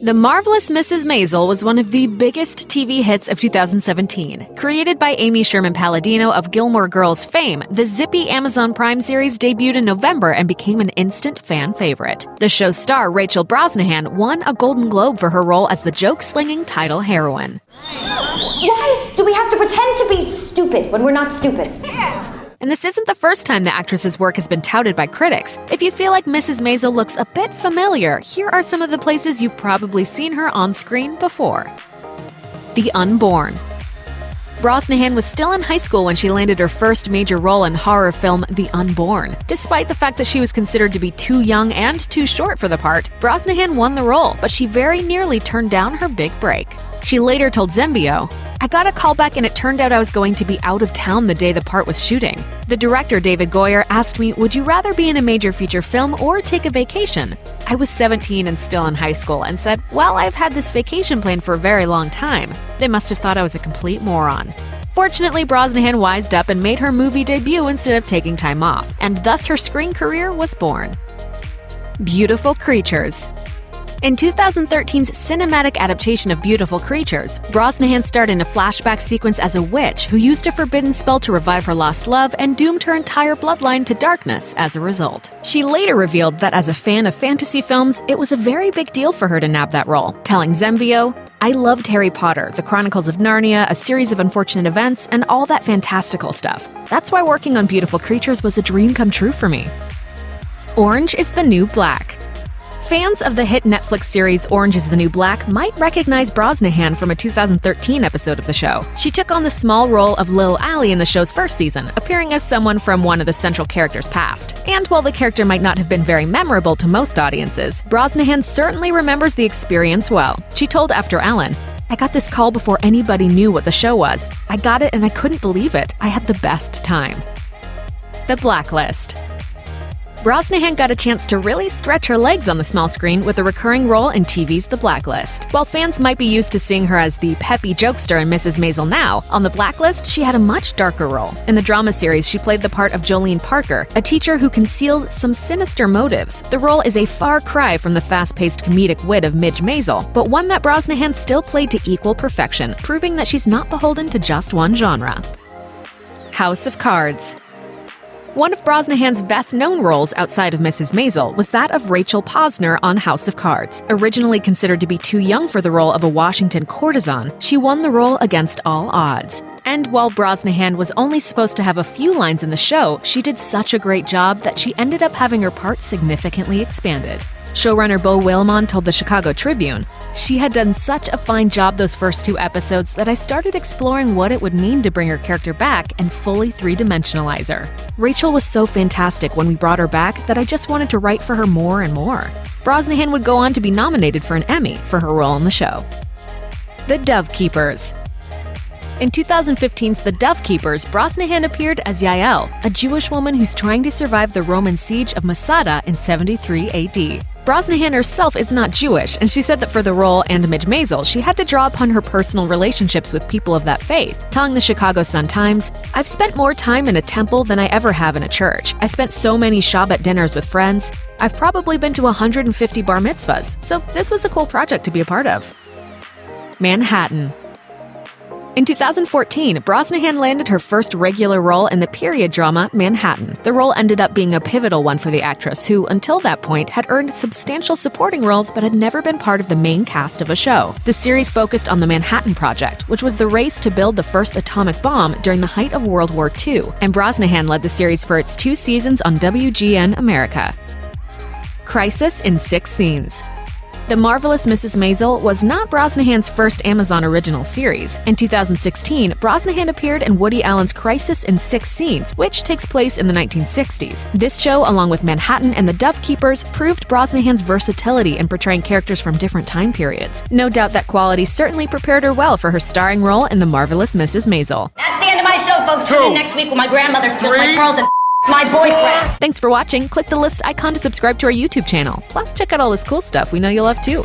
The Marvelous Mrs. Maisel was one of the biggest TV hits of 2017. Created by Amy Sherman-Palladino of Gilmore Girls fame, the zippy Amazon Prime series debuted in November and became an instant fan favorite. The show's star, Rachel Brosnahan, won a Golden Globe for her role as the joke-slinging title heroine. Why do we have to pretend to be stupid when we're not stupid? And this isn't the first time the actress's work has been touted by critics. If you feel like Mrs. Maisel looks a bit familiar, here are some of the places you've probably seen her on screen before. The Unborn. Brosnahan was still in high school when she landed her first major role in horror film The Unborn. Despite the fact that she was considered to be too young and too short for the part, Brosnahan won the role, but she very nearly turned down her big break. She later told Zembio, "I got a call back and it turned out I was going to be out of town the day the part was shooting. The director, David Goyer, asked me, would you rather be in a major feature film or take a vacation? I was 17 and still in high school and said, well, I've had this vacation planned for a very long time. They must have thought I was a complete moron." Fortunately, Brosnahan wised up and made her movie debut instead of taking time off, and thus her screen career was born. Beautiful Creatures. In 2013's cinematic adaptation of Beautiful Creatures, Brosnahan starred in a flashback sequence as a witch who used a forbidden spell to revive her lost love and doomed her entire bloodline to darkness as a result. She later revealed that as a fan of fantasy films, it was a very big deal for her to nab that role, telling Zembio, "I loved Harry Potter, The Chronicles of Narnia, A Series of Unfortunate Events, and all that fantastical stuff. That's why working on Beautiful Creatures was a dream come true for me." Orange is the New Black. Fans of the hit Netflix series Orange is the New Black might recognize Brosnahan from a 2013 episode of the show. She took on the small role of Lil Allie in the show's first season, appearing as someone from one of the central characters' past. And while the character might not have been very memorable to most audiences, Brosnahan certainly remembers the experience well. She told After Ellen, "I got this call before anybody knew what the show was. I got it and I couldn't believe it. I had the best time." The Blacklist. Brosnahan got a chance to really stretch her legs on the small screen with a recurring role in TV's The Blacklist. While fans might be used to seeing her as the peppy jokester in Mrs. Maisel now, on The Blacklist, she had a much darker role. In the drama series, she played the part of Jolene Parker, a teacher who conceals some sinister motives. The role is a far cry from the fast-paced comedic wit of Midge Maisel, but one that Brosnahan still played to equal perfection, proving that she's not beholden to just one genre. House of Cards. One of Brosnahan's best-known roles outside of Mrs. Maisel was that of Rachel Posner on House of Cards. Originally considered to be too young for the role of a Washington courtesan, she won the role against all odds. And while Brosnahan was only supposed to have a few lines in the show, she did such a great job that she ended up having her part significantly expanded. Showrunner Beau Willimon told the Chicago Tribune, "She had done such a fine job those first 2 episodes that I started exploring what it would mean to bring her character back and fully three-dimensionalize her. Rachel was so fantastic when we brought her back that I just wanted to write for her more and more." Brosnahan would go on to be nominated for an Emmy for her role in the show. The Dovekeepers. In 2015's The Dovekeepers, Brosnahan appeared as Yael, a Jewish woman who's trying to survive the Roman siege of Masada in 73 AD. Brosnahan herself is not Jewish, and she said that for the role and Midge Maisel, she had to draw upon her personal relationships with people of that faith, telling the Chicago Sun-Times, "I've spent more time in a temple than I ever have in a church. I spent so many Shabbat dinners with friends. I've probably been to 150 bar mitzvahs, so this was a cool project to be a part of." Manhattan. In 2014, Brosnahan landed her first regular role in the period drama Manhattan. The role ended up being a pivotal one for the actress, who, until that point, had earned substantial supporting roles but had never been part of the main cast of a show. The series focused on the Manhattan Project, which was the race to build the first atomic bomb during the height of World War II, and Brosnahan led the series for its 2 seasons on WGN America. Crisis in 6 Scenes. The Marvelous Mrs. Maisel was not Brosnahan's first Amazon original series. In 2016, Brosnahan appeared in Woody Allen's Crisis in 6 Scenes, which takes place in the 1960s. This show, along with Manhattan and The Dovekeepers, proved Brosnahan's versatility in portraying characters from different time periods. No doubt that quality certainly prepared her well for her starring role in The Marvelous Mrs. Maisel. That's the end of my show, folks. Tune in next week when my grandmother steals my pearls and my boyfriend. Thanks for watching. Click the list icon to subscribe to our YouTube channel. Plus, check out all this cool stuff we know you'll love too.